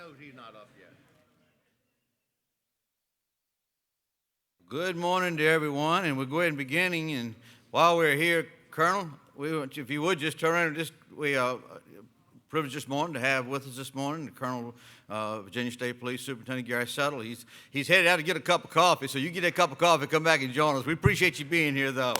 knows he's not up yet. Good morning to everyone, and we'll go ahead and beginning. And while we're here, Colonel, if you would just turn around. We privileged this morning to have with us this morning the Colonel, Virginia State Police Superintendent Gary Settle. He's headed out to get a cup of coffee, so you get a cup of coffee, come back and join us. We appreciate you being here, though.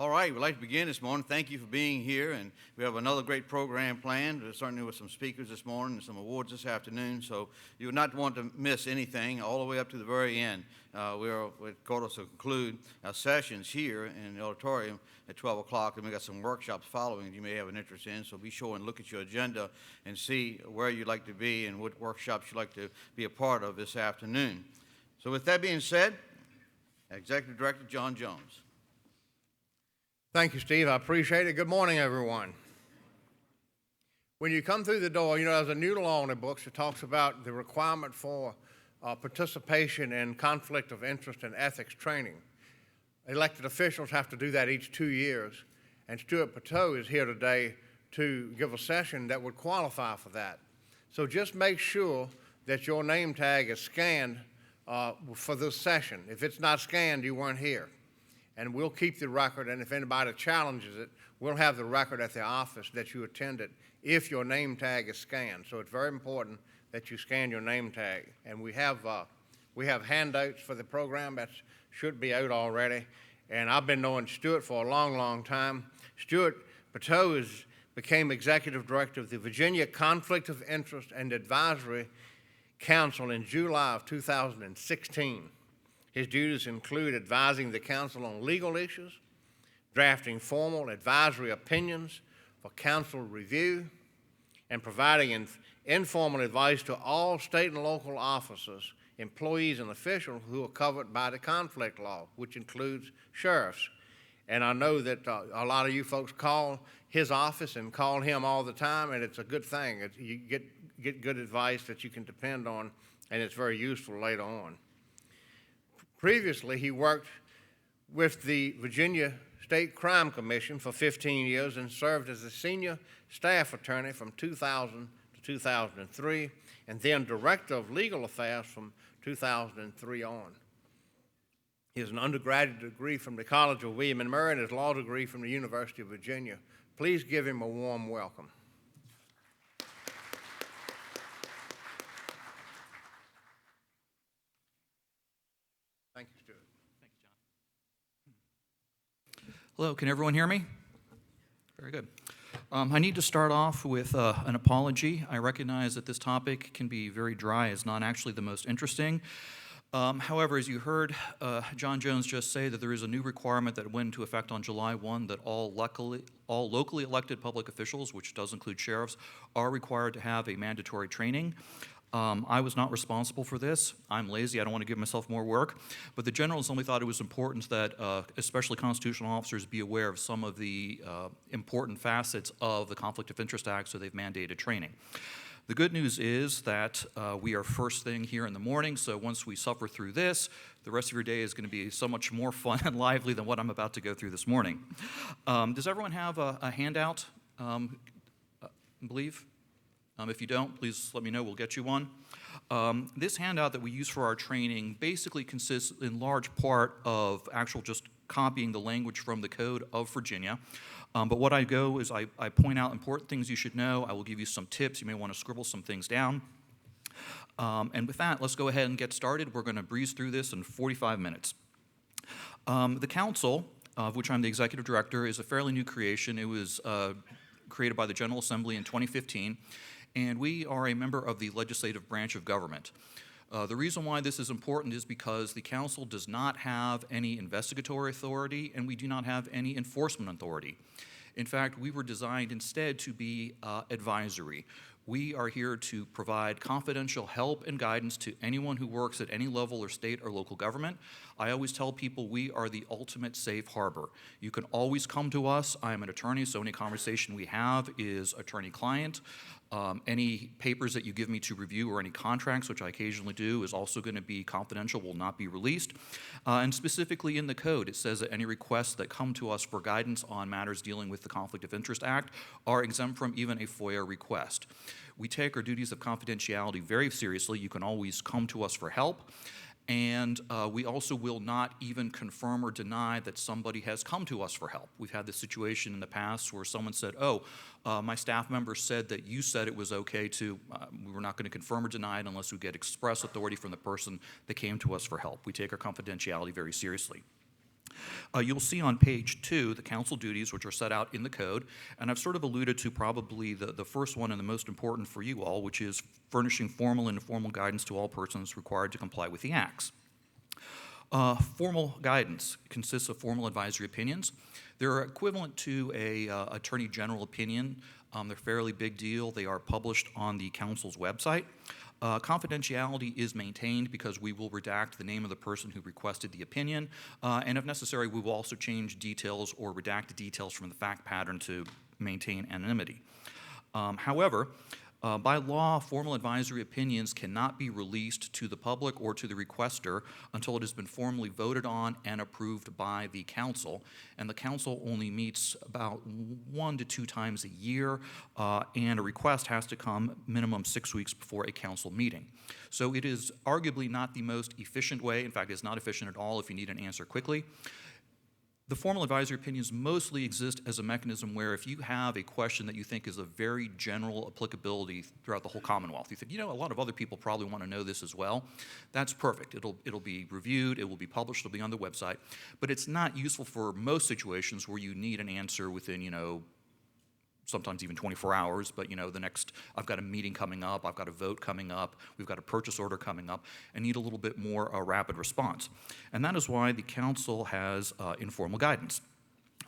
All right, we'd like to begin this morning. Thank you for being here, and we have another great program planned, certainly with some speakers this morning and some awards this afternoon, so you would not want to miss anything all the way up to the very end. We're going to conclude our sessions here in the auditorium at 12 o'clock, and we've got some workshops following that you may have an interest in, so be sure and look at your agenda and see where you'd like to be and what workshops you'd like to be a part of this afternoon. So with that being said, Executive Director John Jones. Thank you, Steve. I appreciate it. Good morning, everyone. When you come through the door, there's a new law in the books that talks about the requirement for participation in conflict of interest and ethics training. Elected officials have to do that each 2 years, and Stuart Pateau is here today to give a session that would qualify for that. So just make sure that your name tag is scanned for this session. If it's not scanned, you weren't here. And we'll keep the record, and if anybody challenges it, we'll have the record at the office that you attended if your name tag is scanned. So it's very important that you scan your name tag. And we have handouts for the program that should be out already. And I've been knowing Stuart for a long, long time. Stuart Pateau became Executive Director of the Virginia Conflict of Interest and Advisory Council in July of 2016. His duties include advising the council on legal issues, drafting formal advisory opinions for council review, and providing informal advice to all state and local officers, employees, and officials who are covered by the conflict law, which includes sheriffs. And I know that a lot of you folks call his office and call him all the time, and it's a good thing. You get good advice that you can depend on, and it's very useful later on. Previously, he worked with the Virginia State Crime Commission for 15 years and served as a senior staff attorney from 2000 to 2003, and then Director of Legal Affairs from 2003 on. He has an undergraduate degree from the College of William & Mary and his law degree from the University of Virginia. Please give him a warm welcome. Thank you, Stuart. Thank you, John. Hello, can everyone hear me? Very good. I need to start off with an apology. I recognize that this topic can be very dry. It's not actually the most interesting. However, as you heard John Jones just say, that there is a new requirement that went into effect on July 1 that all locally elected public officials, which does include sheriffs, are required to have a mandatory training. I was not responsible for this. I'm lazy. I don't want to give myself more work. But the General Assembly thought it was important that especially constitutional officers be aware of some of the important facets of the Conflict of Interest Act, so they've mandated training. The good news is that we are first thing here in the morning, so once we suffer through this, the rest of your day is going to be so much more fun and lively than what I'm about to go through this morning. Does everyone have a handout, I believe? If you don't, please let me know. We'll get you one. This handout that we use for our training basically consists in large part of actual just copying the language from the Code of Virginia. But what I go is I point out important things you should know. I will give you some tips. You may want to scribble some things down. And with that, let's go ahead and get started. We're going to breeze through this in 45 minutes. The council, of which I'm the executive director, is a fairly new creation. It was created by the General Assembly in 2015. And we are a member of the legislative branch of government. The reason why this is important is because the council does not have any investigatory authority, and we do not have any enforcement authority. In fact, we were designed instead to be advisory. We are here to provide confidential help and guidance to anyone who works at any level or state or local government. I always tell people we are the ultimate safe harbor. You can always come to us. I am an attorney, so any conversation we have is attorney-client. Any papers that you give me to review or any contracts, which I occasionally do, is also going to be confidential, will not be released. And specifically in the code, it says that any requests that come to us for guidance on matters dealing with the Conflict of Interest Act are exempt from even a FOIA request. We take our duties of confidentiality very seriously. You can always come to us for help. And we also will not even confirm or deny that somebody has come to us for help. We've had this situation in the past where someone said, my staff member said that you said it was okay to, we're not going to confirm or deny it unless we get express authority from the person that came to us for help. We take our confidentiality very seriously. You'll see on page 2 the council duties, which are set out in the code, and I've sort of alluded to probably the first one and the most important for you all, which is furnishing formal and informal guidance to all persons required to comply with the acts. Formal guidance consists of formal advisory opinions. They're equivalent to a Attorney General opinion. They're a fairly big deal. They are published on the council's website. Confidentiality is maintained because we will redact the name of the person who requested the opinion, and if necessary, we will also change details or redact details from the fact pattern to maintain anonymity. However, by law, formal advisory opinions cannot be released to the public or to the requester until it has been formally voted on and approved by the council. And the council only meets about 1 to 2 times a year, and a request has to come minimum 6 weeks before a council meeting. So it is arguably not the most efficient way. In fact, it's not efficient at all if you need an answer quickly. The formal advisory opinions mostly exist as a mechanism where if you have a question that you think is of very general applicability throughout the whole Commonwealth, you think, a lot of other people probably want to know this as well, that's perfect. It'll be reviewed, it will be published, it'll be on the website, but it's not useful for most situations where you need an answer within, sometimes even 24 hours, but I've got a meeting coming up, I've got a vote coming up, we've got a purchase order coming up, and need a little bit more rapid response. And that is why the council has informal guidance.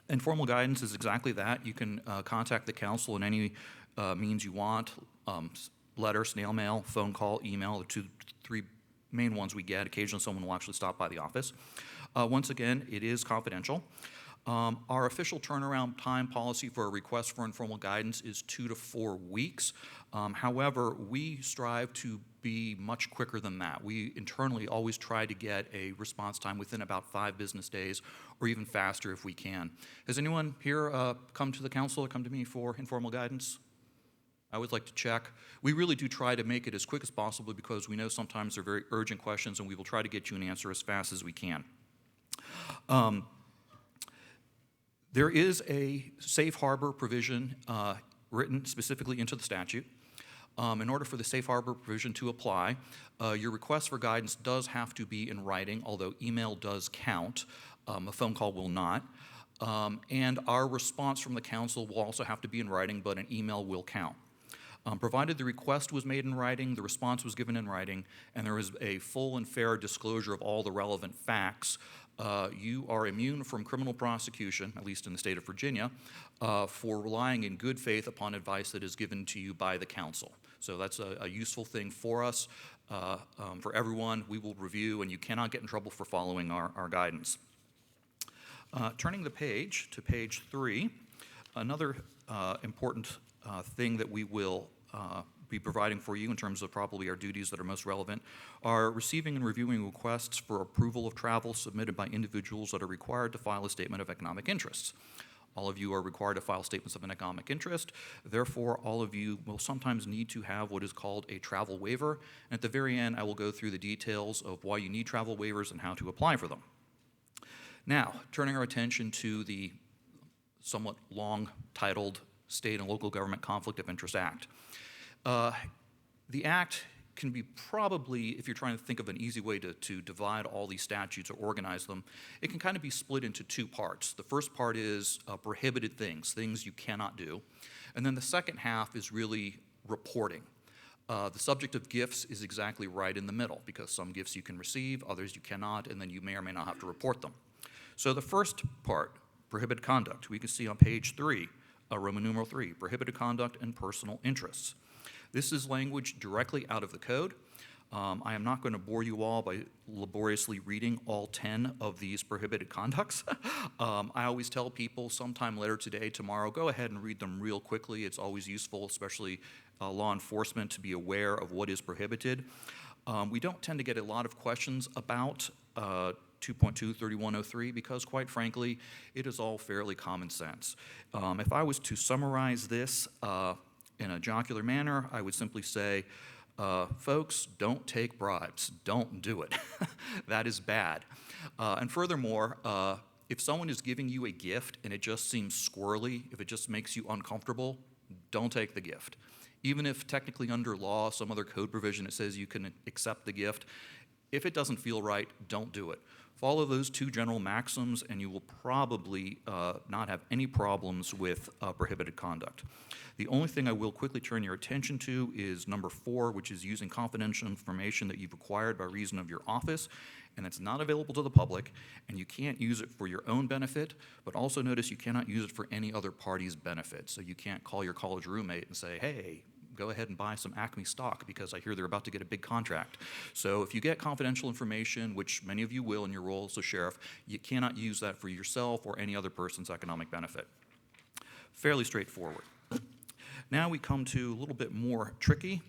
Informal guidance is exactly that. You can contact the council in any means you want, letter, snail mail, phone call, email, the 3 main ones we get. Occasionally someone will actually stop by the office. Once again, it is confidential. Our official turnaround time policy for a request for informal guidance is 2 to 4 weeks. However, we strive to be much quicker than that. We internally always try to get a response time within about 5 business days or even faster if we can. Has anyone here come to the council or come to me for informal guidance? I would like to check. We really do try to make it as quick as possible because we know sometimes they're very urgent questions, and we will try to get you an answer as fast as we can. There is a safe harbor provision written specifically into the statute. In order for the safe harbor provision to apply, your request for guidance does have to be in writing, although email does count. A phone call will not. And our response from the council will also have to be in writing, but an email will count. Provided the request was made in writing, the response was given in writing, and there is a full and fair disclosure of all the relevant facts, you are immune from criminal prosecution, at least in the state of Virginia, for relying in good faith upon advice that is given to you by the council. So that's a useful thing for us, for everyone. We will review, and you cannot get in trouble for following our guidance. Turning the page to page 3, another important thing that we will be providing for you in terms of probably our duties that are most relevant are receiving and reviewing requests for approval of travel submitted by individuals that are required to file a statement of economic interests. All of you are required to file statements of an economic interest. Therefore, all of you will sometimes need to have what is called a travel waiver. And at the very end, I will go through the details of why you need travel waivers and how to apply for them. Now, turning our attention to the somewhat long-titled State and Local Government Conflict of Interest Act. The Act can be probably, if you're trying to think of an easy way to divide all these statutes or organize them, it can kind of be split into 2 parts. The first part is prohibited things you cannot do. And then the second half is really reporting. The subject of gifts is exactly right in the middle because some gifts you can receive, others you cannot, and then you may or may not have to report them. So the first part, prohibited conduct, we can see on page 3, Roman numeral 3, prohibited conduct and personal interests. This is language directly out of the code. I am not going to bore you all by laboriously reading all 10 of these prohibited conducts. I always tell people sometime later today, tomorrow, go ahead and read them real quickly. It's always useful, especially law enforcement, to be aware of what is prohibited. We don't tend to get a lot of questions about 2.2-3103 because, quite frankly, it is all fairly common sense. If I was to summarize this in a jocular manner, I would simply say, folks, don't take bribes. Don't do it. That is bad. And furthermore, if someone is giving you a gift and it just seems squirrely, if it just makes you uncomfortable, don't take the gift. Even if technically under law, some other code provision, it says you can accept the gift, if it doesn't feel right, don't do it. Follow those two general maxims and you will probably not have any problems with prohibited conduct. The only thing I will quickly turn your attention to is number 4, which is using confidential information that you've acquired by reason of your office, and it's not available to the public, and you can't use it for your own benefit, but also notice you cannot use it for any other party's benefit. So you can't call your college roommate and say, hey, go ahead and buy some Acme stock because I hear they're about to get a big contract. So if you get confidential information, which many of you will in your role as a sheriff, you cannot use that for yourself or any other person's economic benefit. Fairly straightforward. Now we come to a little bit more tricky.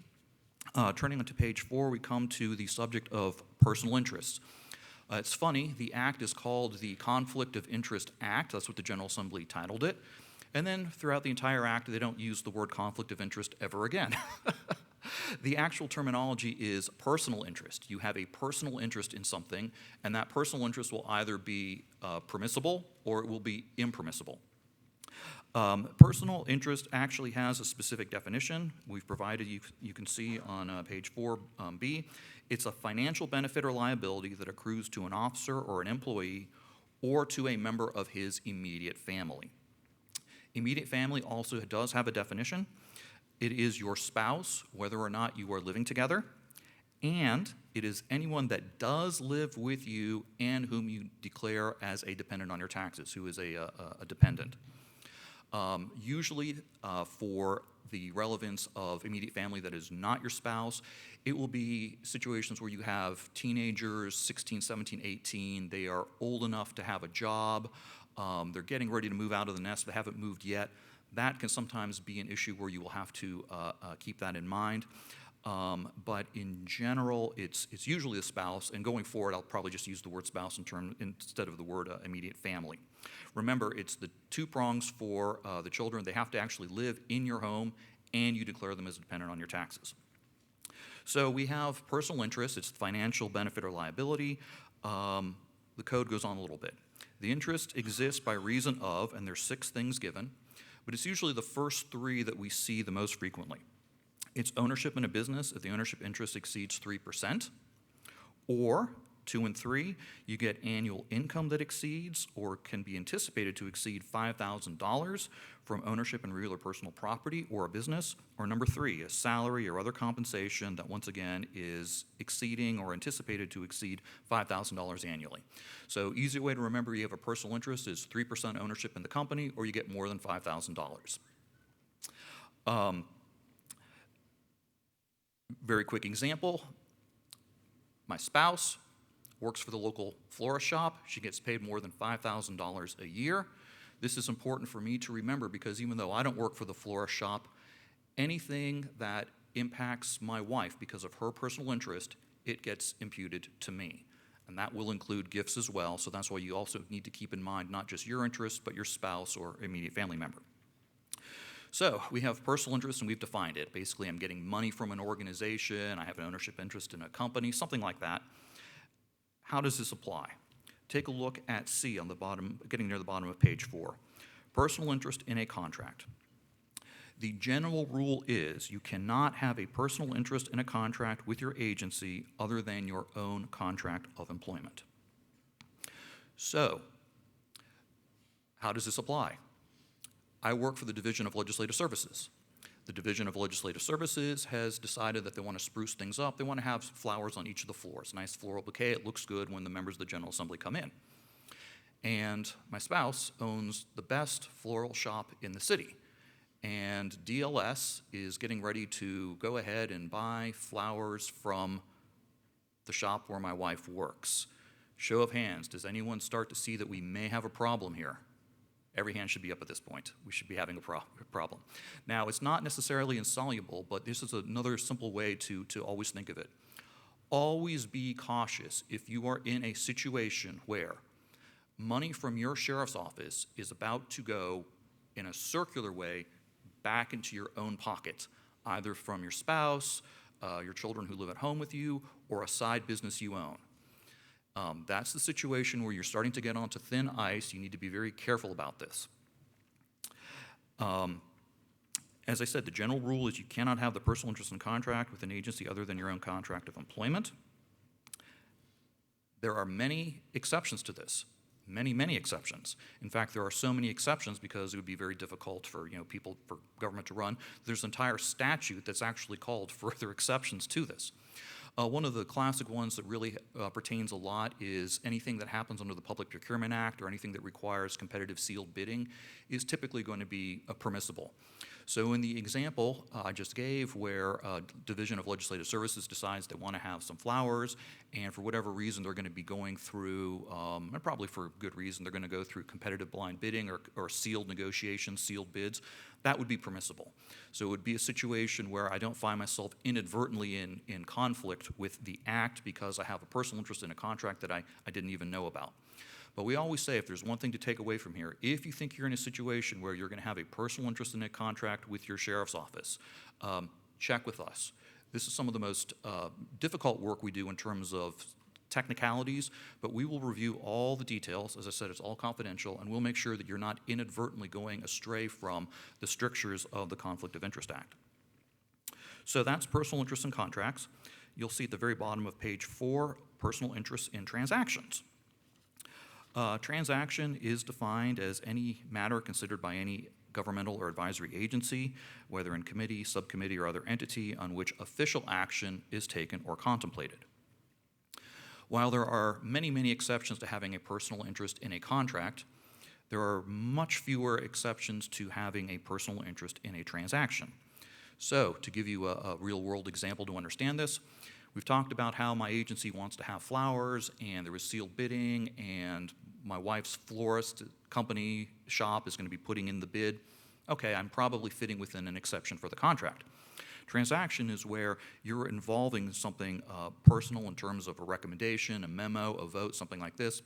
Turning onto page 4, we come to the subject of personal interests. It's funny, the act is called the Conflict of Interest Act. That's what the General Assembly titled it. And then throughout the entire act, they don't use the word conflict of interest ever again. The actual terminology is personal interest. You have a personal interest in something, and that personal interest will either be permissible or it will be impermissible. Personal interest actually has a specific definition. We've provided, you can see on page 4B. It's a financial benefit or liability that accrues to an officer or an employee or to a member of his immediate family. Immediate family also does have a definition. It is your spouse, whether or not you are living together, and it is anyone that does live with you and whom you declare as a dependent on your taxes, who is a dependent. Usually, for the relevance of immediate family that is not your spouse, it will be situations where you have teenagers, 16, 17, 18, they are old enough to have a job, they're getting ready to move out of the nest, but haven't moved yet. That can sometimes be an issue where you will have to keep that in mind. But in general, it's usually a spouse, and going forward, I'll probably just use the word spouse instead of the word immediate family. Remember, it's the two prongs for the children. They have to actually live in your home, and you declare them as dependent on your taxes. So we have personal interest. It's financial benefit or liability. The code goes on a little bit. The interest exists by reason of, and there's 6 things given, but it's usually the first 3 that we see the most frequently. It's ownership in a business if the ownership interest exceeds 3%, or 2 and 3, you get annual income that exceeds or can be anticipated to exceed $5,000 from ownership in real or personal property or a business, or number 3, a salary or other compensation that once again is exceeding or anticipated to exceed $5,000 annually. So easy way to remember you have a personal interest is 3% ownership in the company or you get more than $5,000. Very quick example, my spouse works for the local florist shop. She gets paid more than $5,000 a year. This is important for me to remember because even though I don't work for the florist shop, anything that impacts my wife because of her personal interest, it gets imputed to me. And that will include gifts as well, so that's why you also need to keep in mind not just your interest, but your spouse or immediate family member. So we have personal interest, and we've defined it. Basically, I'm getting money from an organization, I have an ownership interest in a company, something like that. How does this apply? Take a look at C on the bottom, getting near the bottom of page 4. Personal interest in a contract. The general rule is you cannot have a personal interest in a contract with your agency other than your own contract of employment. So, how does this apply? I work for the Division of Legislative Services. The Division of Legislative Services has decided that they want to spruce things up. They want to have flowers on each of the floors. Nice floral bouquet. It looks good when the members of the General Assembly come in. And my spouse owns the best floral shop in the city. And DLS is getting ready to go ahead and buy flowers from the shop where my wife works. Show of hands, does anyone start to see that we may have a problem here? Every hand should be up at this point. We should be having a problem. Now, it's not necessarily insoluble, but this is another simple way to always think of it. Always be cautious if you are in a situation where money from your sheriff's office is about to go in a circular way back into your own pocket, either from your spouse, your children who live at home with you, or a side business you own. That's the situation where you're starting to get onto thin ice. You need to be very careful about this. As I said, the general rule is you cannot have the personal interest in contract with an agency other than your own contract of employment. There are many exceptions to this. Many exceptions. In fact, there are so many exceptions because it would be very difficult for for government to run. There's an entire statute that's actually called further exceptions to this. One of the classic ones that really pertains a lot is anything that happens under the Public Procurement Act or anything that requires competitive sealed bidding is typically going to be permissible. So in the example I just gave where a Division of Legislative Services decides they want to have some flowers and for whatever reason they're going to be going through, and probably for good reason, they're going to go through competitive blind bidding or sealed negotiations, sealed bids, that would be permissible. So it would be a situation where I don't find myself inadvertently in conflict with the act because I have a personal interest in a contract that I didn't even know about. But we always say if there's one thing to take away from here, if you think you're in a situation where you're going to have a personal interest in a contract with your sheriff's office, check with us. This is some of the most difficult work we do in terms of technicalities, but we will review all the details. As I said, it's all confidential, and we'll make sure that you're not inadvertently going astray from the strictures of the Conflict of Interest Act. So that's personal interest in contracts. You'll see at the very bottom of page 4, personal interest in transactions. Transaction is defined as any matter considered by any governmental or advisory agency, whether in committee, subcommittee, or other entity on which official action is taken or contemplated. While there are many exceptions to having a personal interest in a contract, there are much fewer exceptions to having a personal interest in a transaction. So, to give you a real-world example to understand this, we've talked about how my agency wants to have flowers, and there was sealed bidding, and my wife's florist company shop is going to be putting in the bid. Okay, I'm probably fitting within an exception for the contract. Transaction is where you're involving something personal in terms of a recommendation, a memo, a vote, something like this,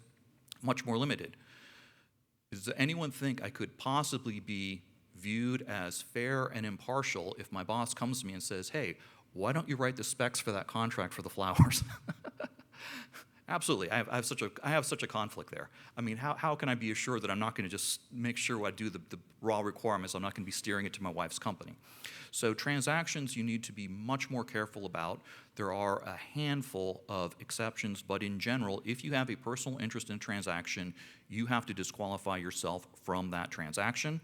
much more limited. Does anyone think I could possibly be viewed as fair and impartial if my boss comes to me and says, hey, why don't you write the specs for that contract for the flowers? Absolutely, I have such a conflict there. I mean, how can I be assured that I'm not going to just make sure I do the raw requirements, I'm not going to be steering it to my wife's company? So transactions you need to be much more careful about. There are a handful of exceptions, but in general, if you have a personal interest in a transaction, you have to disqualify yourself from that transaction.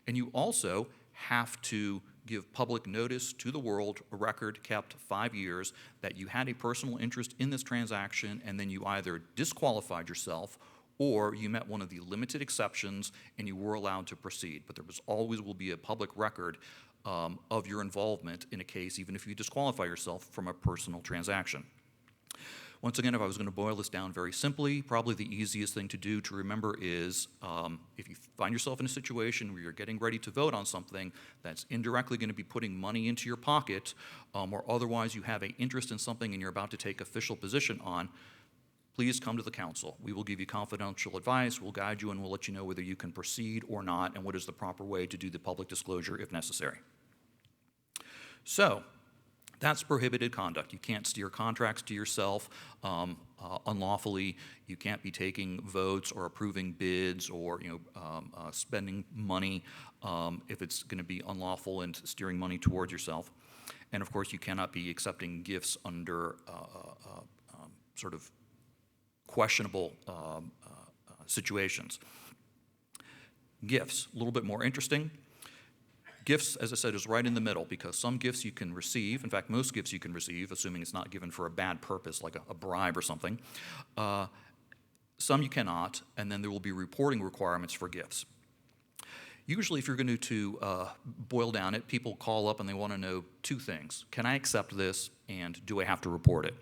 And you also have to give public notice to the world, a record kept 5 years, that you had a personal interest in this transaction, and then you either disqualified yourself or you met one of the limited exceptions and you were allowed to proceed. But there always will be a public record of your involvement in a case, even if you disqualify yourself from a personal transaction. Once again, if I was going to boil this down very simply, probably the easiest thing to do to remember is if you find yourself in a situation where you're getting ready to vote on something that's indirectly going to be putting money into your pocket, or otherwise you have an interest in something and you're about to take official position on, please come to the council. We will give you confidential advice, we'll guide you, and we'll let you know whether you can proceed or not and what is the proper way to do the public disclosure if necessary. So, that's prohibited conduct. You can't steer contracts to yourself unlawfully. You can't be taking votes or approving bids or spending money if it's going to be unlawful and steering money towards yourself. And of course, you cannot be accepting gifts under sort of questionable situations. Gifts, a little bit more interesting. Gifts, as I said, is right in the middle because some gifts you can receive, in fact, most gifts you can receive, assuming it's not given for a bad purpose, like a bribe or something. Some you cannot, and then there will be reporting requirements for gifts. Usually, if you're going to boil down it, people call up and they want to know two things. Can I accept this, and do I have to report it?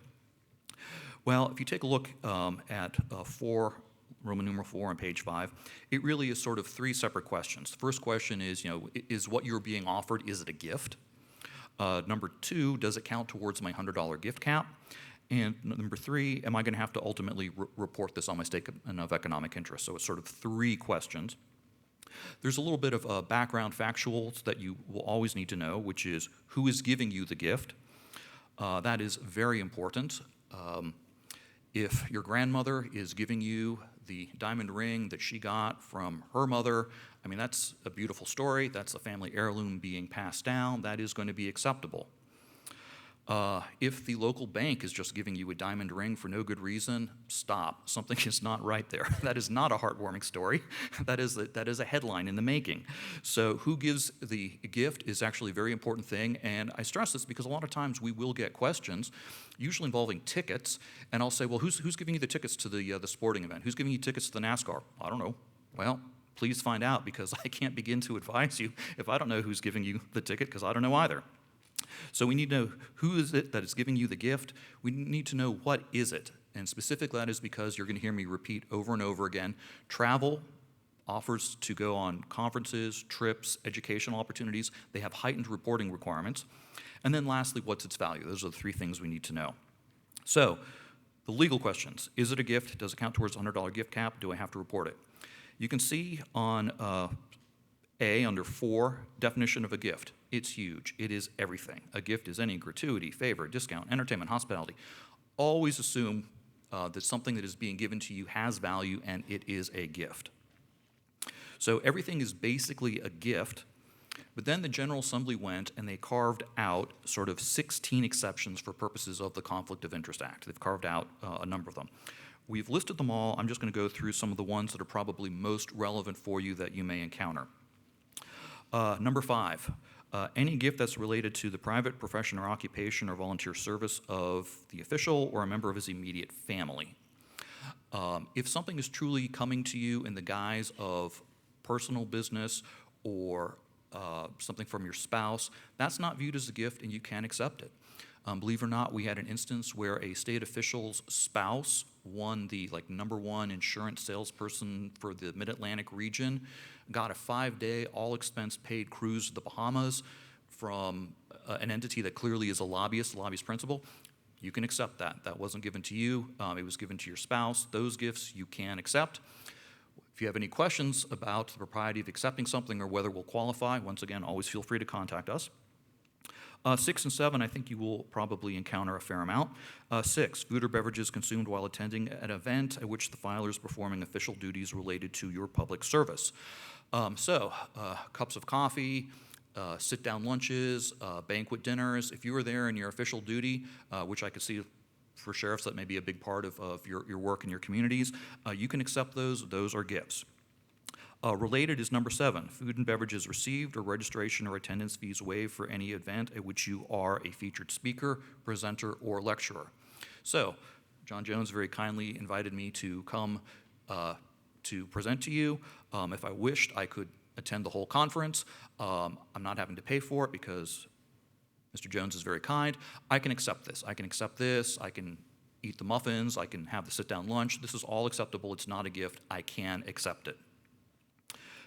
Well, if you take a look at 4, Roman numeral 4 on page 5, it really is sort of 3 separate questions. The first question is, is what you're being offered, is it a gift? Number 2, does it count towards my $100 gift cap? And number 3, am I going to have to ultimately report this on my statement of economic interest? So it's sort of 3 questions. There's a little bit of background factuals that you will always need to know, which is who is giving you the gift. That is very important. If your grandmother is giving you the diamond ring that she got from her mother, I mean, that's a beautiful story. That's a family heirloom being passed down. That is going to be acceptable. If the local bank is just giving you a diamond ring for no good reason, stop. Something is not right there. That is not a heartwarming story. That is a headline in the making. So who gives the gift is actually a very important thing, and I stress this because a lot of times we will get questions, usually involving tickets, and I'll say, well, who's giving you the tickets to the sporting event? Who's giving you tickets to the NASCAR? I don't know. Well, please find out, because I can't begin to advise you if I don't know who's giving you the ticket, because I don't know either. So we need to know who is it that is giving you the gift. We need to know what is it. And specifically, that is because you're going to hear me repeat over and over again. Travel, offers to go on conferences, trips, educational opportunities. They have heightened reporting requirements. And then lastly, what's its value? Those are the 3 things we need to know. So the legal questions. Is it a gift? Does it count towards a $100 gift cap? Do I have to report it? You can see on A, under 4, definition of a gift. It's huge. It is everything. A gift is any gratuity, favor, discount, entertainment, hospitality. Always assume that something that is being given to you has value and it is a gift. So everything is basically a gift, but then the General Assembly went and they carved out sort of 16 exceptions for purposes of the Conflict of Interest Act. They've carved out a number of them. We've listed them all. I'm just going to go through some of the ones that are probably most relevant for you that you may encounter. Number 5, any gift that's related to the private, profession, or occupation or volunteer service of the official or a member of his immediate family. If something is truly coming to you in the guise of personal business or something from your spouse, that's not viewed as a gift and you can accept it. Believe it or not, we had an instance where a state official's spouse won the #1 insurance salesperson for the Mid-Atlantic region, got a 5-day all-expense-paid cruise to the Bahamas from an entity that clearly is a lobbyist principal. You can accept that. That wasn't given to you. It was given to your spouse. Those gifts you can accept. If you have any questions about the propriety of accepting something or whether we'll qualify, once again, always feel free to contact us. 6 and 7, I think you will probably encounter a fair amount. 6, food or beverages consumed while attending an event at which the filer is performing official duties related to your public service. Cups of coffee, sit-down lunches, banquet dinners. If you are there in your official duty, which I could see for sheriffs that may be a big part of your work in your communities, you can accept those. Those are gifts. Related is number 7, food and beverages received or registration or attendance fees waived for any event at which you are a featured speaker, presenter, or lecturer. So, John Jones very kindly invited me to come to present to you. If I wished, I could attend the whole conference. I'm not having to pay for it because Mr. Jones is very kind. I can accept this. I can eat the muffins. I can have the sit-down lunch. This is all acceptable. It's not a gift. I can accept it.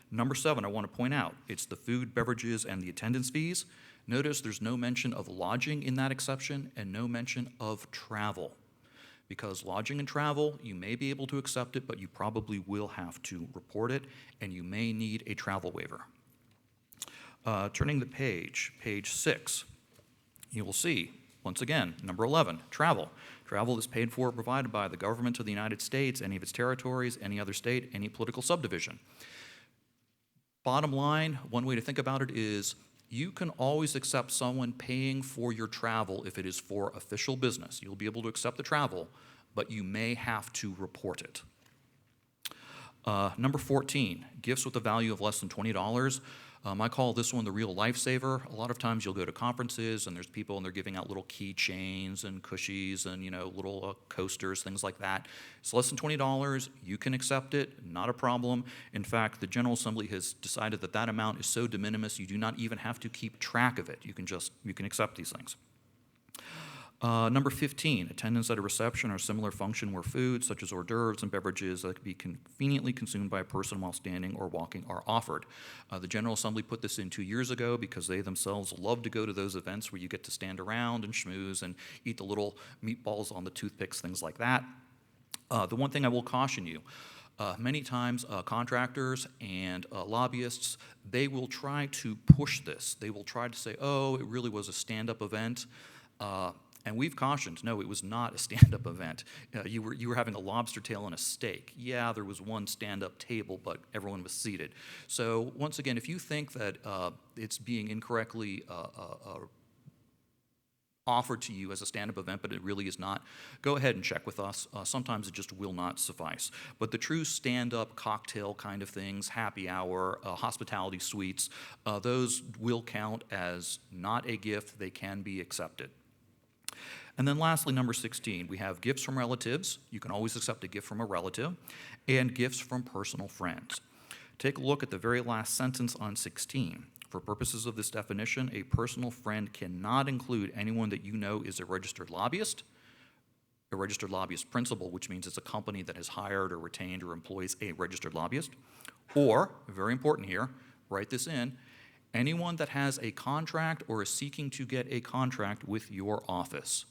Number 7, I want to point out, it's the food, beverages, and the attendance fees. Notice there's no mention of lodging in that exception and no mention of travel. Because lodging and travel, you may be able to accept it, but you probably will have to report it, and you may need a travel waiver. Turning the page 6, you will see, once again, number 11, travel. Travel is paid for or provided by the government of the United States, any of its territories, any other state, any political subdivision. Bottom line, one way to think about it is you can always accept someone paying for your travel if it is for official business. You'll be able to accept the travel, but you may have to report it. Number 14, gifts with a value of less than $20. I call this one the real lifesaver. A lot of times you'll go to conferences and there's people and they're giving out little keychains and cushies and little coasters, things like that. It's less than $20. You can accept it, not a problem. In fact, the General Assembly has decided that that amount is so de minimis you do not even have to keep track of it. You can accept these things. Number 15, attendance at a reception or similar function where food, such as hors d'oeuvres and beverages that can be conveniently consumed by a person while standing or walking are offered. The General Assembly put this in 2 years ago because they themselves love to go to those events where you get to stand around and schmooze and eat the little meatballs on the toothpicks, things like that. The one thing I will caution you, many times contractors and lobbyists, they will try to push this. They will try to say, oh, it really was a stand-up event. And we've cautioned, no, it was not a stand-up event. You were having a lobster tail and a steak. Yeah, there was one stand-up table, but everyone was seated. So once again, if you think that it's being incorrectly offered to you as a stand-up event, but it really is not, go ahead and check with us. Sometimes it just will not suffice. But the true stand-up cocktail kind of things, happy hour, hospitality suites, those will count as not a gift. They can be accepted. And then lastly, number 16, we have gifts from relatives. You can always accept a gift from a relative, and gifts from personal friends. Take a look at the very last sentence on 16. For purposes of this definition, a personal friend cannot include anyone that you know is a registered lobbyist principal, which means it's a company that has hired or retained or employs a registered lobbyist, or, very important here, write this in, anyone that has a contract or is seeking to get a contract with your office.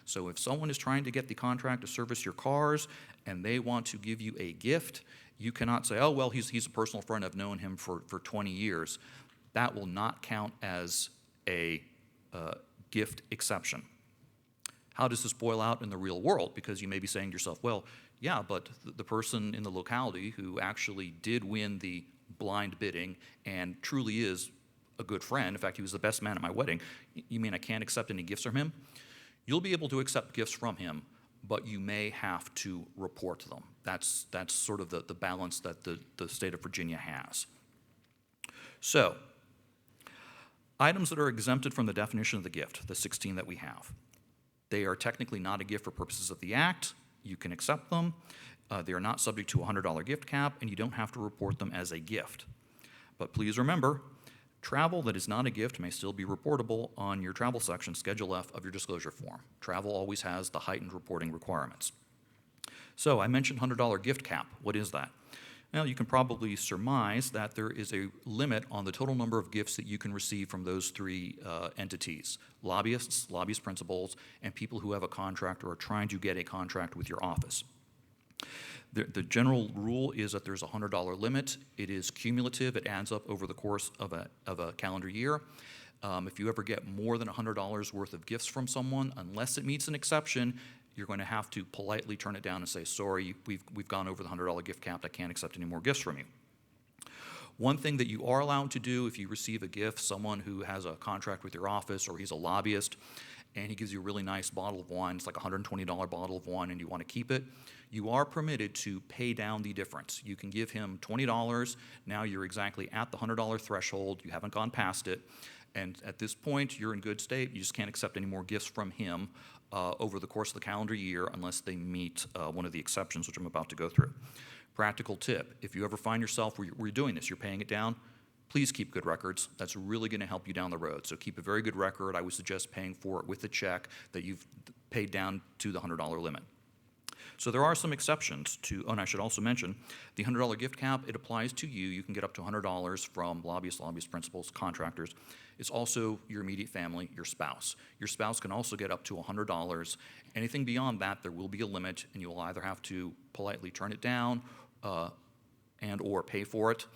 So if someone is trying to get the contract to service your cars and they want to give you a gift, you cannot say, oh, well, he's a personal friend. I've known him for 20 years. That will not count as a gift exception. How does this boil out in the real world? Because you may be saying to yourself, well, yeah, but the person in the locality who actually did win the blind bidding and truly is a good friend, in fact, he was the best man at my wedding, you mean I can't accept any gifts from him? You'll be able to accept gifts from him, but you may have to report them. That's sort of the balance that the state of Virginia has. So, items that are exempted from the definition of the gift, the 16 that we have. They are technically not a gift for purposes of the Act. You can accept them. They are not subject to a $100 gift cap, and you don't have to report them as a gift. But please remember, travel that is not a gift may still be reportable on your travel section, Schedule F of your disclosure form. Travel always has the heightened reporting requirements. So I mentioned $100 gift cap. What is that? Well, you can probably surmise that there is a limit on the total number of gifts that you can receive from those three entities: lobbyists, lobbyist principals, and people who have a contract or are trying to get a contract with your office. The general rule is that there's a $100 limit. It is cumulative. It adds up over the course of a calendar year. If you ever get more than $100 worth of gifts from someone, unless it meets an exception, you're going to have to politely turn it down and say, sorry, we've gone over the $100 gift cap. I can't accept any more gifts from you. One thing that you are allowed to do if you receive a gift, someone who has a contract with your office or he's a lobbyist, and he gives you a really nice bottle of wine, it's like a $120 bottle of wine, and you want to keep it, you are permitted to pay down the difference. You can give him $20. Now you're exactly at the $100 threshold. You haven't gone past it. And at this point, you're in good state. You just can't accept any more gifts from him over the course of the calendar year unless they meet one of the exceptions, which I'm about to go through. Practical tip: if you ever find yourself where you're doing this, you're paying it down, please keep good records. That's really going to help you down the road. So keep a very good record. I would suggest paying for it with a check that you've paid down to the $100 limit. So there are some exceptions to, and I should also mention, the $100 gift cap, it applies to you. You can get up to $100 from lobbyists, lobbyist principals, contractors. It's also your immediate family, your spouse. Your spouse can also get up to $100. Anything beyond that, there will be a limit, and you'll either have to politely turn it down and or pay for it,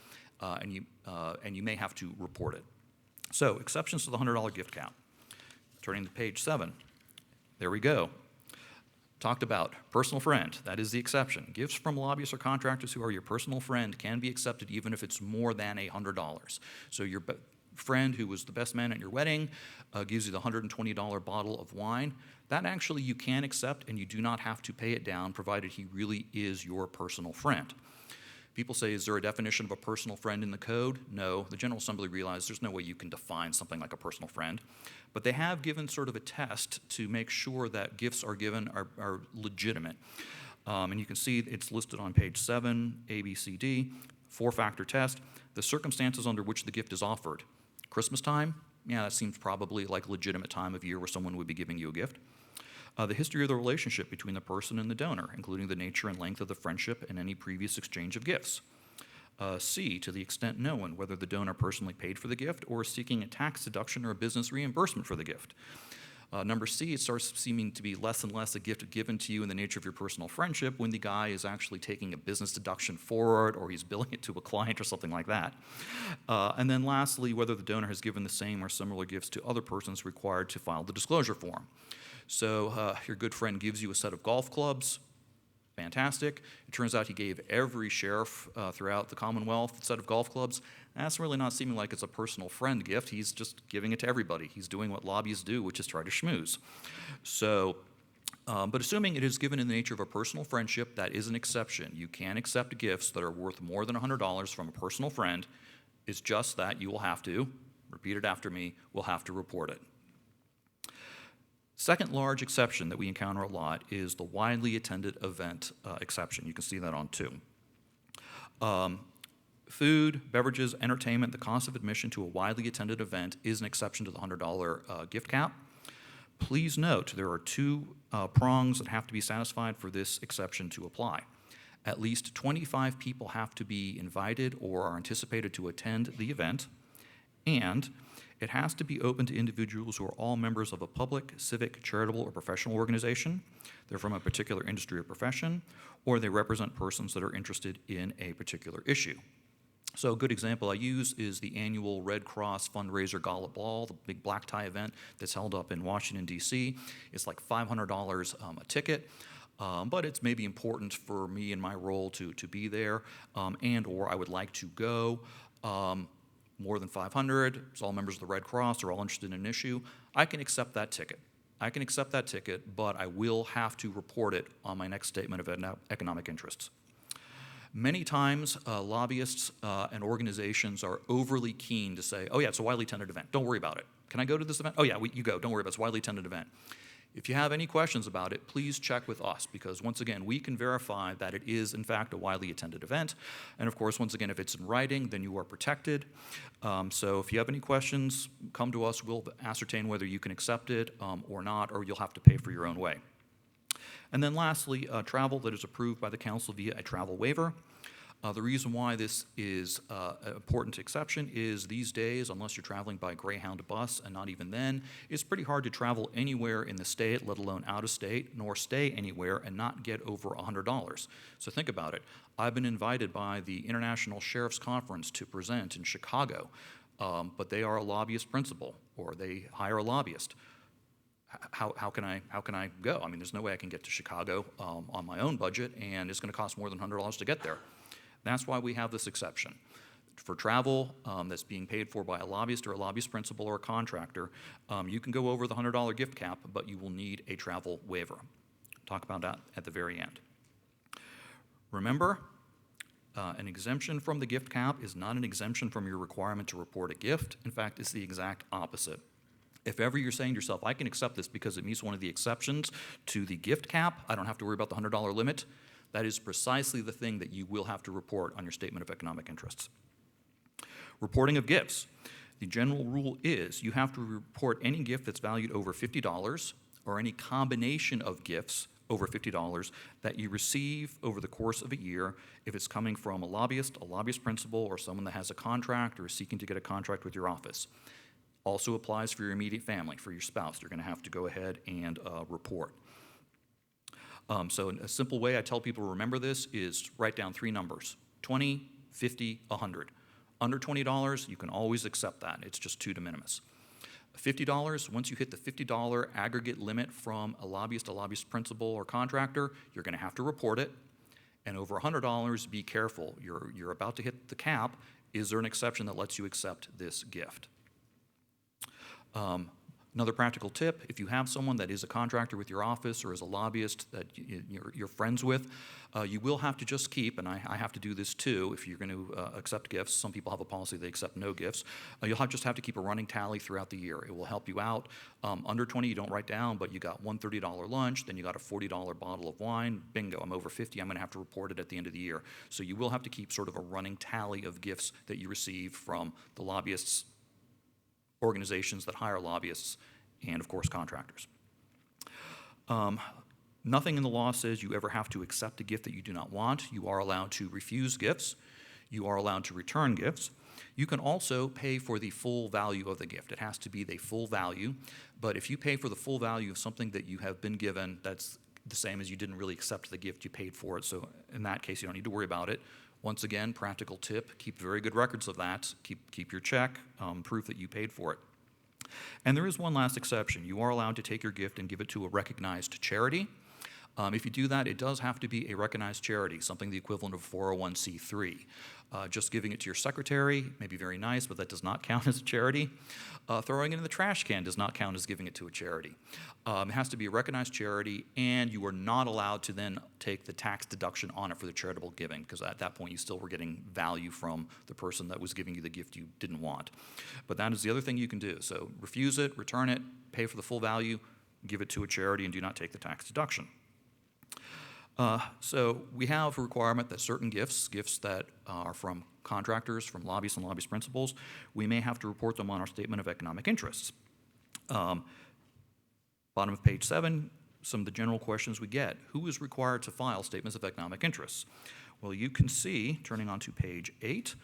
and you may have to report it. So exceptions to the $100 gift cap. Turning to page 7, there we go. Talked about personal friend, that is the exception. Gifts from lobbyists or contractors who are your personal friend can be accepted even if it's more than $100. So your friend who was the best man at your wedding gives you the $120 bottle of wine. That actually you can accept, and you do not have to pay it down, provided he really is your personal friend. People say, is there a definition of a personal friend in the code? No. The General Assembly realized there's no way you can define something like a personal friend. But they have given sort of a test to make sure that gifts are given are legitimate. And you can see it's listed on page 7, A, B, C, D, 4-factor test. The circumstances under which the gift is offered. Christmas time? Yeah, that seems probably like a legitimate time of year where someone would be giving you a gift. The history of the relationship between the person and the donor, including the nature and length of the friendship and any previous exchange of gifts. C, to the extent known, whether the donor personally paid for the gift or is seeking a tax deduction or a business reimbursement for the gift. Number C, it starts seeming to be less and less a gift given to you in the nature of your personal friendship when the guy is actually taking a business deduction for it or he's billing it to a client or something like that. And then lastly, whether the donor has given the same or similar gifts to other persons required to file the disclosure form. So your good friend gives you a set of golf clubs. Fantastic. It turns out he gave every sheriff throughout the Commonwealth a set of golf clubs. That's really not seeming like it's a personal friend gift. He's just giving it to everybody. He's doing what lobbyists do, which is try to schmooze. So, but assuming it is given in the nature of a personal friendship, that is an exception. You can accept gifts that are worth more than $100 from a personal friend. It's just that you will have to, repeat it after me, will have to report it. Second large exception that we encounter a lot is the widely attended event exception. You can see that on 2. Food, beverages, entertainment, the cost of admission to a widely attended event is an exception to the $100 gift cap. Please note there are 2 prongs that have to be satisfied for this exception to apply. At least 25 people have to be invited or are anticipated to attend the event, and it has to be open to individuals who are all members of a public, civic, charitable, or professional organization. They're from a particular industry or profession, or they represent persons that are interested in a particular issue. So a good example I use is the annual Red Cross fundraiser Gala Ball, the big black tie event that's held up in Washington, D.C. It's like $500 a ticket. But it's maybe important for me in my role to be there, and or I would like to go. More than 500, it's all members of the Red Cross, they're all interested in an issue. I can accept that ticket. But I will have to report it on my next statement of economic interests. Many times, lobbyists and organizations are overly keen to say, oh yeah, it's a widely attended event, don't worry about it. Can I go to this event? Oh yeah, you go, don't worry about it, it's a widely attended event. If you have any questions about it, please check with us, because once again, we can verify that it is in fact a widely attended event. And of course, once again, if it's in writing, then you are protected. So if you have any questions, come to us. We'll ascertain whether you can accept it or not, or you'll have to pay for your own way. And then lastly, travel that is approved by the council via a travel waiver. The reason why this is an important exception is these days, unless you're traveling by Greyhound bus, and not even then, it's pretty hard to travel anywhere in the state, let alone out of state, nor stay anywhere and not get over $100. So think about it. I've been invited by the International Sheriff's Conference to present in Chicago, but they are a lobbyist principal, or they hire a lobbyist. How can I go? I mean, there's no way I can get to Chicago on my own budget, and it's going to cost more than $100 to get there. That's why we have this exception. For travel that's being paid for by a lobbyist or a lobbyist principal or a contractor, you can go over the $100 gift cap, but you will need a travel waiver. Talk about that at the very end. Remember, an exemption from the gift cap is not an exemption from your requirement to report a gift. In fact, it's the exact opposite. If ever you're saying to yourself, I can accept this because it meets one of the exceptions to the gift cap, I don't have to worry about the $100 limit, that is precisely the thing that you will have to report on your statement of economic interests. Reporting of gifts. The general rule is you have to report any gift that's valued over $50 or any combination of gifts over $50 that you receive over the course of a year if it's coming from a lobbyist principal, or someone that has a contract or is seeking to get a contract with your office. Also applies for your immediate family, for your spouse. You're going to have to go ahead and report. So a simple way I tell people to remember this is write down 3 numbers, 20, 50, 100. Under $20, you can always accept that. It's just too de minimis. $50, once you hit the $50 aggregate limit from a lobbyist principal, or contractor, you're going to have to report it. And over $100, be careful. You're about to hit the cap. Is there an exception that lets you accept this gift? Another practical tip, if you have someone that is a contractor with your office or is a lobbyist that you're friends with, you will have to just keep, and I have to do this too if you're going to accept gifts. Some people have a policy they accept no gifts. You'll just have to keep a running tally throughout the year. It will help you out. Under 20, you don't write down, but you got one $30 lunch, then you got a $40 bottle of wine. Bingo, I'm over 50. I'm going to have to report it at the end of the year. So you will have to keep sort of a running tally of gifts that you receive from the lobbyists, organizations that hire lobbyists, and of course contractors. Nothing in the law says you ever have to accept a gift that you do not want. You are allowed to refuse gifts. You are allowed to return gifts. You can also pay for the full value of the gift. It has to be the full value, but if you pay for the full value of something that you have been given, that's the same as you didn't really accept the gift, you paid for it. So in that case, you don't need to worry about it. Once again, practical tip, keep very good records of that. Keep your check, proof that you paid for it. And there is one last exception. You are allowed to take your gift and give it to a recognized charity. If you do that, it does have to be a recognized charity, something the equivalent of 401c3. Just giving it to your secretary may be very nice, but that does not count as a charity. Throwing it in the trash can does not count as giving it to a charity. It has to be a recognized charity, and you are not allowed to then take the tax deduction on it for the charitable giving, because at that point you still were getting value from the person that was giving you the gift you didn't want. But that is the other thing you can do. So refuse it, return it, pay for the full value, give it to a charity, and do not take the tax deduction. So we have a requirement that certain gifts that are from contractors, from lobbyists and lobbyist principals, we may have to report them on our statement of economic interests. Bottom of page 7, some of the general questions we get. Who is required to file statements of economic interests? Well, you can see, turning on to page 8,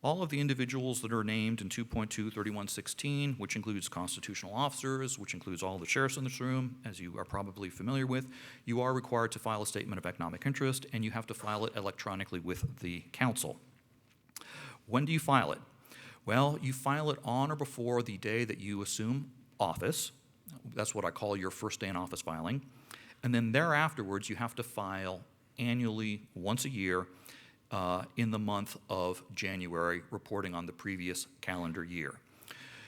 all of the individuals that are named in 2.23116, which includes constitutional officers, which includes all the sheriffs in this room, as you are probably familiar with, you are required to file a statement of economic interest, and you have to file it electronically with the council. When do you file it? Well, you file it on or before the day that you assume office. That's what I call your first day in office filing. And then thereafterwards, you have to file annually, once a year, in the month of January, reporting on the previous calendar year.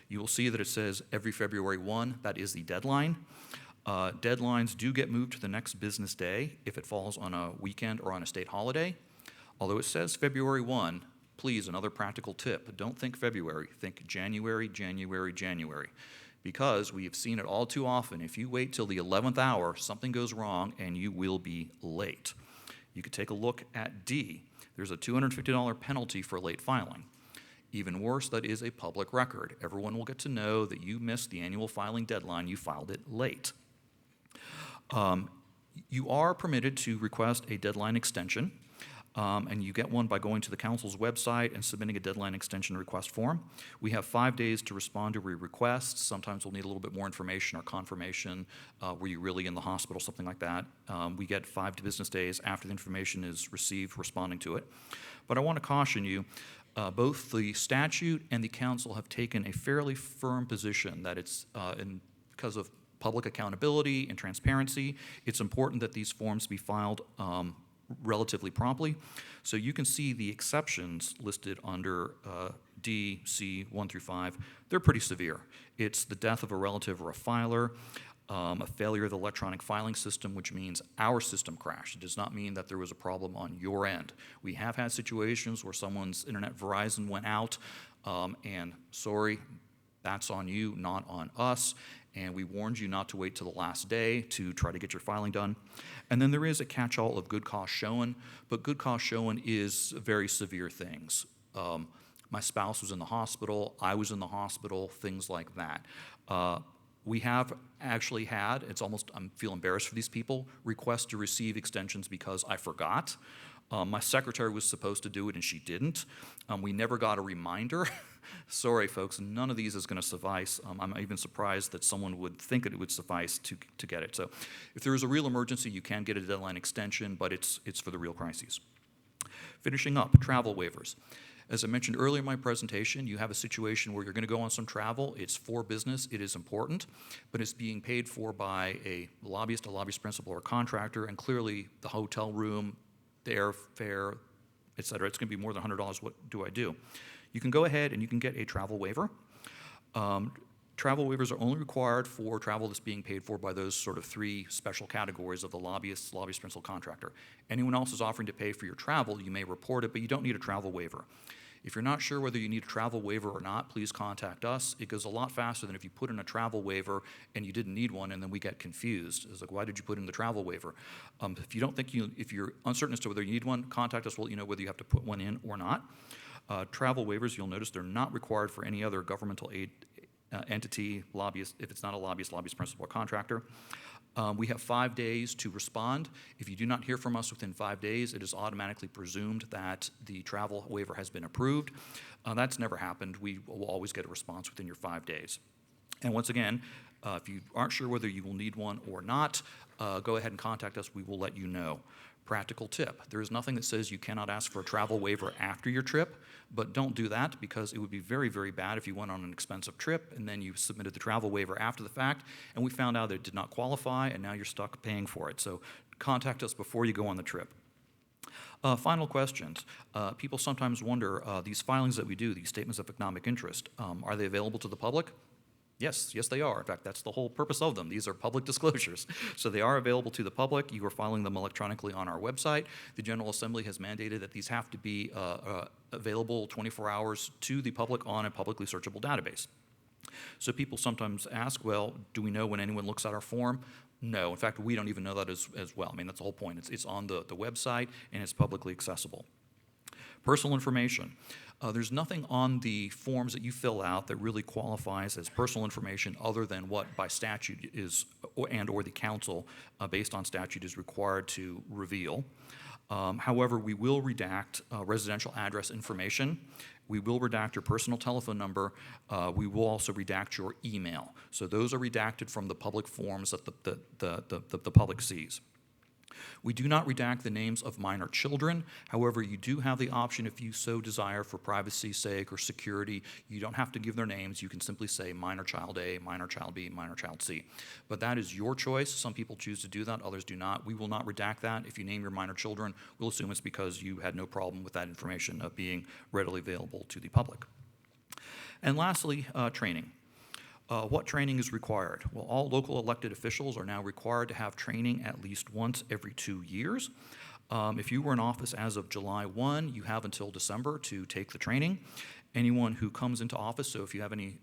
You will see that it says every February 1, that is the deadline. Deadlines do get moved to the next business day if it falls on a weekend or on a state holiday. Although it says February 1, please, another practical tip, don't think February, think January, January, January. Because we have seen it all too often. If you wait till the 11th hour, something goes wrong and you will be late. You could take a look at D. There's a $250 penalty for late filing. Even worse, that is a public record. Everyone will get to know that you missed the annual filing deadline, you filed it late. You are permitted to request a deadline extension, and you get one by going to the council's website and submitting a deadline extension request form. We have 5 days to respond to a request. Sometimes we'll need a little bit more information or confirmation. Were you really in the hospital, something like that. We get 5 business days after the information is received, responding to it. But I want to caution you, both the statute and the council have taken a fairly firm position that it's, because of public accountability and transparency, it's important that these forms be filed relatively promptly. So you can see the exceptions listed under D, C, 1 through 5. They're pretty severe. It's the death of a relative or a filer, a failure of the electronic filing system, which means our system crashed. It does not mean that there was a problem on your end. We have had situations where someone's internet Verizon went out, and sorry, that's on you, not on us. And we warned you not to wait till the last day to try to get your filing done. And then there is a catch-all of good cause shown, but good cause shown is very severe things. My spouse was in the hospital, I was in the hospital, things like that. We have actually had, I feel embarrassed for these people, requests to receive extensions because I forgot. My secretary was supposed to do it and she didn't. We never got a reminder. Sorry, folks, none of these is going to suffice. I'm even surprised that someone would think that it would suffice to get it. So if there is a real emergency, you can get a deadline extension, but it's for the real crises. Finishing up, travel waivers. As I mentioned earlier in my presentation, you have a situation where you're going to go on some travel. It's for business. It is important, but it's being paid for by a lobbyist principal, or a contractor, and clearly the hotel room, the airfare, et cetera, it's going to be more than $100. What do I do? You can go ahead and you can get a travel waiver. Travel waivers are only required for travel that's being paid for by those sort of 3 special categories of the lobbyist principal, contractor. Anyone else is offering to pay for your travel, you may report it, but you don't need a travel waiver. If you're not sure whether you need a travel waiver or not, please contact us. It goes a lot faster than if you put in a travel waiver and you didn't need one, and then we get confused. It's like, why did you put in the travel waiver? If you're uncertain as to whether you need one, contact us. We'll let you know whether you have to put one in or not. Travel waivers, you'll notice they're not required for any other governmental aid entity, lobbyist, if it's not a lobbyist principal, or contractor. We have 5 days to respond. If you do not hear from us within 5 days, it is automatically presumed that the travel waiver has been approved. That's never happened. We will always get a response within your 5 days. And once again, if you aren't sure whether you will need one or not, go ahead and contact us. We will let you know. Practical tip, there is nothing that says you cannot ask for a travel waiver after your trip, but don't do that because it would be very, very bad if you went on an expensive trip and then you submitted the travel waiver after the fact and we found out that it did not qualify and now you're stuck paying for it. So contact us before you go on the trip. Final questions. People sometimes wonder, these filings that we do, these statements of economic interest, are they available to the public? Yes, they are. In fact, that's the whole purpose of them. These are public disclosures. So they are available to the public. You are filing them electronically on our website. The General Assembly has mandated that these have to be available 24 hours to the public on a publicly searchable database. So people sometimes ask, well, do we know when anyone looks at our form? No. In fact, we don't even know that as well. I mean, that's the whole point. It's on the website, and it's publicly accessible. Personal information. There's nothing on the forms that you fill out that really qualifies as personal information other than what by statute is or the council based on statute is required to reveal. However, we will redact residential address information. We will redact your personal telephone number. We will also redact your email. So those are redacted from the public forms that the public sees. We do not redact the names of minor children. However, you do have the option if you so desire for privacy's sake or security. You don't have to give their names. You can simply say minor child A, minor child B, minor child C. But that is your choice. Some people choose to do that, others do not. We will not redact that. If you name your minor children, we'll assume it's because you had no problem with that information being readily available to the public. And lastly, training. What training is required? Well, all local elected officials are now required to have training at least once every 2 years. If you were in office as of July 1, you have until December to take the training. Anyone who comes into office, so if you have any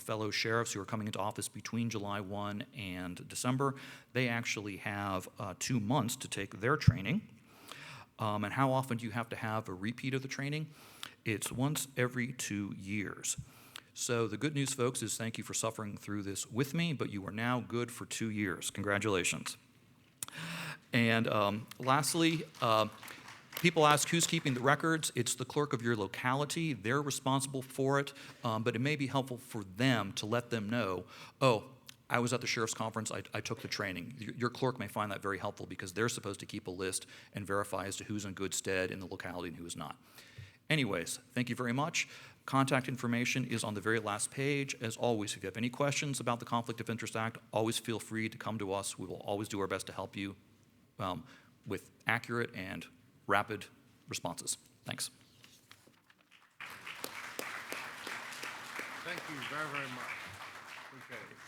fellow sheriffs who are coming into office between July 1 and December, they actually have 2 months to take their training. And how often do you have to have a repeat of the training? It's once every 2 years. So the good news, folks, is thank you for suffering through this with me, but you are now good for 2 years. Congratulations. And lastly, people ask who's keeping the records. It's the clerk of your locality. They're responsible for it, but it may be helpful for them to let them know, oh, I was at the sheriff's conference, I took the training. Your clerk may find that very helpful because they're supposed to keep a list and verify as to who's in good stead in the locality and who is not. Anyways, thank you very much. Contact information is on the very last page. As always, if you have any questions about the Conflict of Interest Act, always feel free to come to us. We will always do our best to help you with accurate and rapid responses. Thanks. Thank you very, very much. Appreciate it.